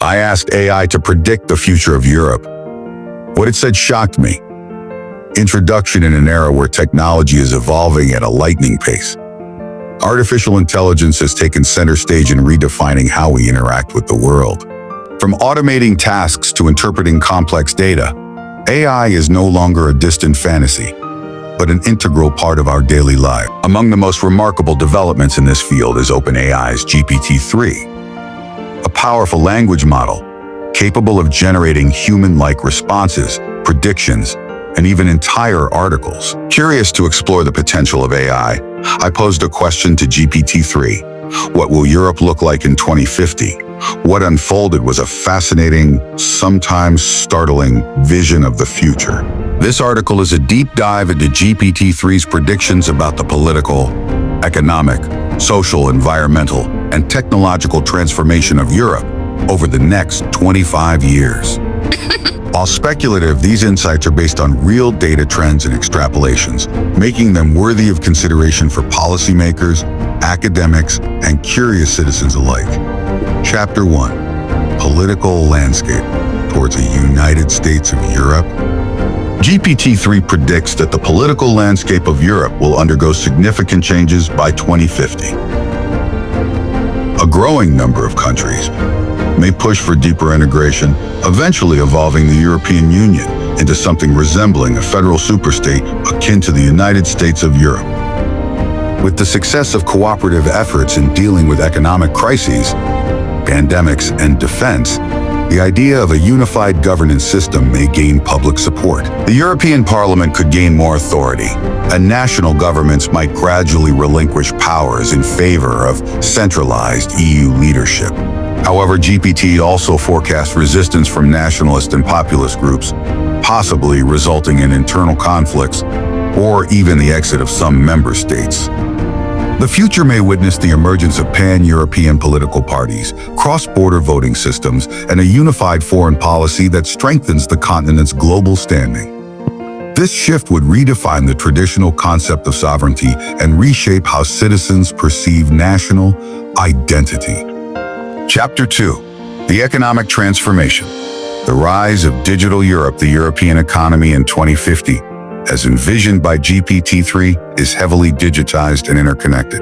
I asked AI to predict the future of Europe. What it said shocked me. Introduction in an era where technology is evolving at a lightning pace. Artificial intelligence has taken center stage in redefining how we interact with the world. From automating tasks to interpreting complex data, AI is no longer a distant fantasy, but an integral part of our daily life. Among the most remarkable developments in this field is OpenAI's GPT-3, a powerful language model capable of generating human-like responses, predictions, and even entire articles. Curious to explore the potential of AI, I posed a question to GPT-3. What will Europe look like in 2050? What unfolded was a fascinating, sometimes startling vision of the future. This article is a deep dive into GPT-3's predictions about the political, economic, social, environmental, and technological transformation of Europe over the next 25 years. While speculative, these insights are based on real data trends and extrapolations, making them worthy of consideration for policymakers, academics, and curious citizens alike. Chapter 1. Political Landscape Towards a United States of Europe. GPT-3 predicts that the political landscape of Europe will undergo significant changes by 2050. A growing number of countries may push for deeper integration, eventually evolving the European Union into something resembling a federal superstate akin to the United States of Europe. With the success of cooperative efforts in dealing with economic crises, pandemics, and defense, the idea of a unified governance system may gain public support. The European Parliament could gain more authority, and national governments might gradually relinquish powers in favor of centralized EU leadership. However, GPT also forecasts resistance from nationalist and populist groups, possibly resulting in internal conflicts or even the exit of some member states. The future may witness the emergence of pan-European political parties, cross-border voting systems, and a unified foreign policy that strengthens the continent's global standing. This shift would redefine the traditional concept of sovereignty and reshape how citizens perceive national identity. Chapter 2. The Economic Transformation. The Rise of Digital Europe. The European economy in 2050, as envisioned by GPT-3, is heavily digitized and interconnected.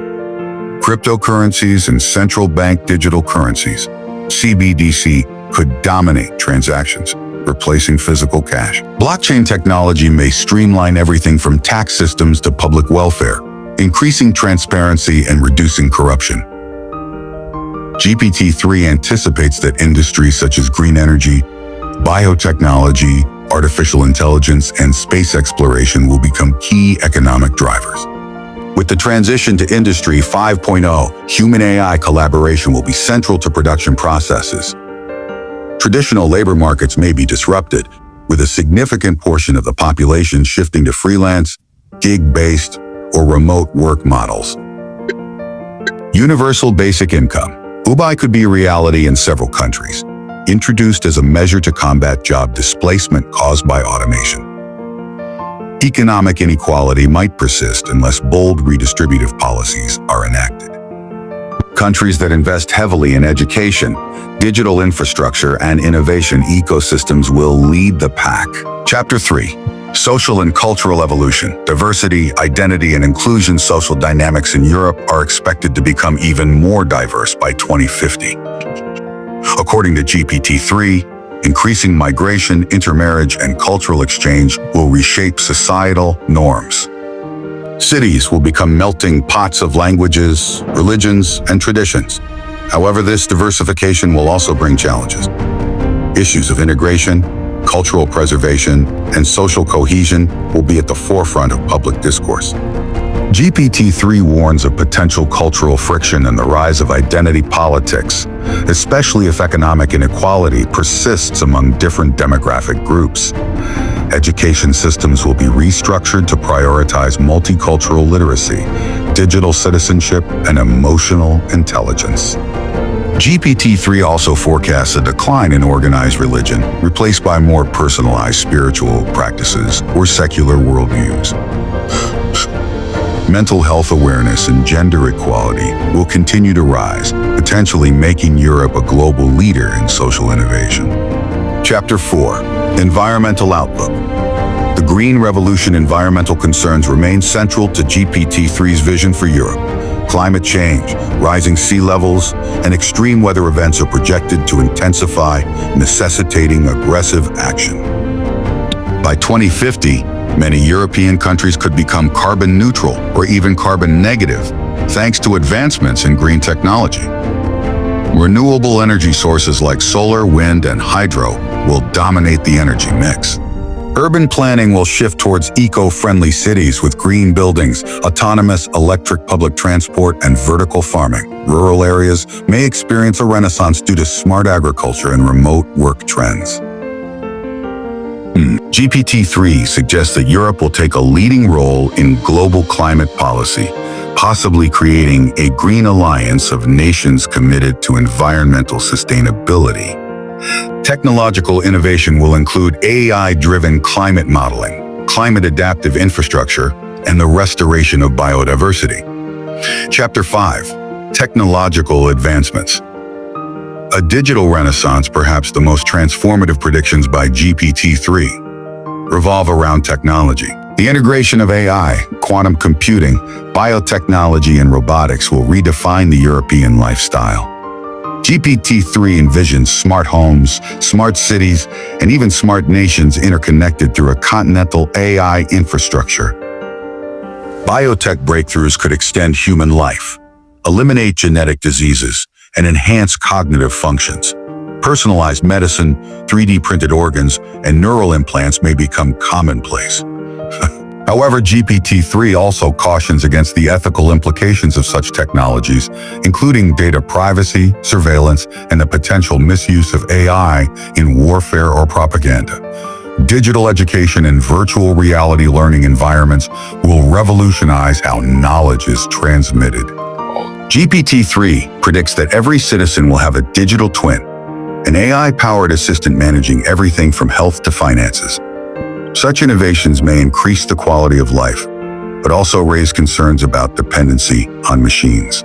Cryptocurrencies and central bank digital currencies, CBDC, could dominate transactions, replacing physical cash. Blockchain technology may streamline everything from tax systems to public welfare, increasing transparency and reducing corruption. GPT-3 anticipates that industries such as green energy, biotechnology, artificial intelligence, and space exploration will become key economic drivers. With the transition to Industry 5.0, human-AI collaboration will be central to production processes. Traditional labor markets may be disrupted, with a significant portion of the population shifting to freelance, gig-based, or remote work models. Universal Basic Income. UBI could be a reality in several countries, introduced as a measure to combat job displacement caused by automation. Economic inequality might persist unless bold redistributive policies are enacted. Countries that invest heavily in education, digital infrastructure, and innovation ecosystems will lead the pack. Chapter 3. Social and cultural evolution. Diversity, identity, and inclusion. Social dynamics in Europe are expected to become even more diverse by 2050. According to GPT-3, increasing migration, intermarriage, and cultural exchange will reshape societal norms. Cities will become melting pots of languages, religions, and traditions. However, this diversification will also bring challenges. Issues of integration, cultural preservation, and social cohesion will be at the forefront of public discourse. GPT-3 warns of potential cultural friction and the rise of identity politics, especially if economic inequality persists among different demographic groups. Education systems will be restructured to prioritize multicultural literacy, digital citizenship, and emotional intelligence. GPT-3 also forecasts a decline in organized religion, replaced by more personalized spiritual practices or secular worldviews. mental health awareness and gender equality will continue to rise, potentially making Europe a global leader in social innovation. Chapter 4. Environmental Outlook. The Green Revolution environmental concerns remain central to GPT-3's vision for Europe. Climate change, rising sea levels, and extreme weather events are projected to intensify, necessitating aggressive action. By 2050, many European countries could become carbon neutral or even carbon negative, thanks to advancements in green technology. Renewable energy sources like solar, wind, and hydro will dominate the energy mix. Urban planning will shift towards eco-friendly cities with green buildings, autonomous electric public transport, and vertical farming. Rural areas may experience a renaissance due to smart agriculture and remote work trends. GPT-3 suggests that Europe will take a leading role in global climate policy, possibly creating a green alliance of nations committed to environmental sustainability. Technological innovation will include AI-driven climate modeling, climate-adaptive infrastructure, and the restoration of biodiversity. Chapter 5. Technological Advancements. A digital renaissance, perhaps the most transformative predictions by GPT-3, revolve around technology. The integration of AI, quantum computing, biotechnology, and robotics will redefine the European lifestyle. GPT-3 envisions smart homes, smart cities, and even smart nations interconnected through a continental AI infrastructure. Biotech breakthroughs could extend human life, eliminate genetic diseases, and enhance cognitive functions. Personalized medicine, 3D printed organs, and neural implants may become commonplace. However, GPT-3 also cautions against the ethical implications of such technologies, including data privacy, surveillance, and the potential misuse of AI in warfare or propaganda. Digital education and virtual reality learning environments will revolutionize how knowledge is transmitted. GPT-3 predicts that every citizen will have a digital twin, an AI-powered assistant managing everything from health to finances. Such innovations may increase the quality of life, but also raise concerns about dependency on machines.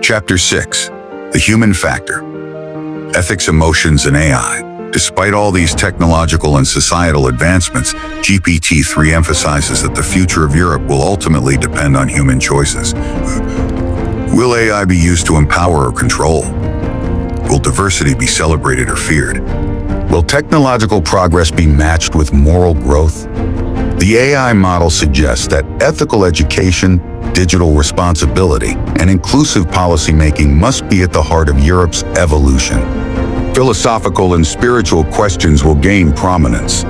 Chapter 6. The Human Factor. Ethics, Emotions, and AI. Despite all these technological and societal advancements, GPT-3 emphasizes that the future of Europe will ultimately depend on human choices. Will AI be used to empower or control? Will diversity be celebrated or feared? Will technological progress be matched with moral growth? The AI model suggests that ethical education, digital responsibility, and inclusive policymaking must be at the heart of Europe's evolution. Philosophical and spiritual questions will gain prominence.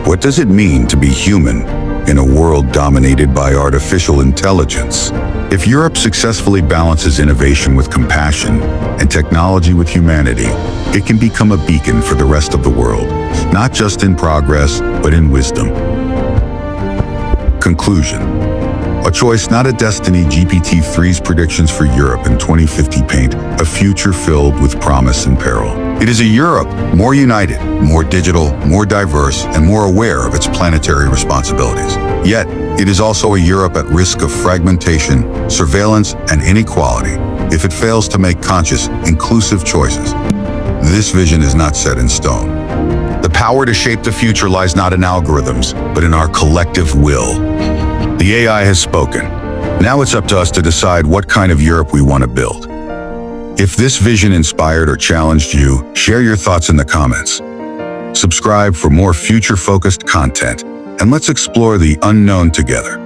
What does it mean to be human in a world dominated by artificial intelligence? If Europe successfully balances innovation with compassion and technology with humanity, it can become a beacon for the rest of the world, not just in progress, but in wisdom. Conclusion. A choice, not a destiny. GPT-3's predictions for Europe in 2050 paint a future filled with promise and peril. It is a Europe more united, more digital, more diverse, and more aware of its planetary responsibilities. Yet, it is also a Europe at risk of fragmentation, surveillance, and inequality if it fails to make conscious, inclusive choices. This vision is not set in stone. The power to shape the future lies not in algorithms, but in our collective will. The AI has spoken. Now it's up to us to decide what kind of Europe we want to build. If this vision inspired or challenged you, share your thoughts in the comments. Subscribe for more future-focused content, and let's explore the unknown together.